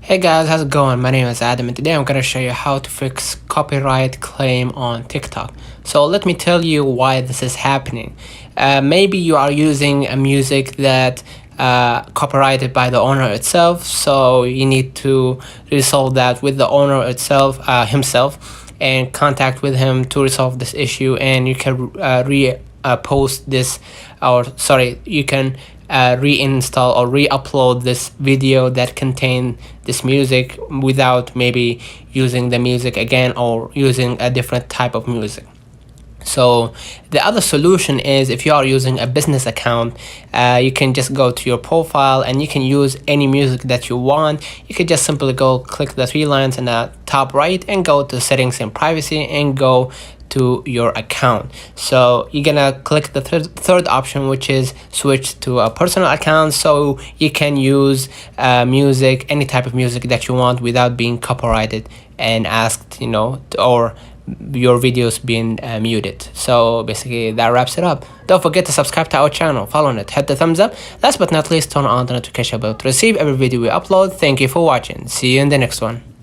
Hey guys, how's it going? My name is Adam and today I'm gonna show you how to fix copyright claim on TikTok. So let me tell you why this is happening. Maybe you are using a music that copyrighted by the owner itself, so you need to resolve that with the owner itself, himself, and contact with him to resolve this issue, and you can post this, or sorry, you can reinstall or re-upload this video that contain this music without maybe using the music again or using a different type of music. So the other solution is, if you are using a business account, you can just go to your profile and you can use any music that you want. You can just simply go click the three lines in the top right and go to settings and privacy and go to your account. So you're gonna click the third option, which is switch to a personal account, so you can use music, any type of music that you want without being copyrighted and asked, or your videos being muted. So basically that wraps it up. Don't forget to subscribe to our channel, follow it, hit the thumbs up. Last but not least, turn on the notification bell to receive every video we upload. Thank you for watching. See you in the next one.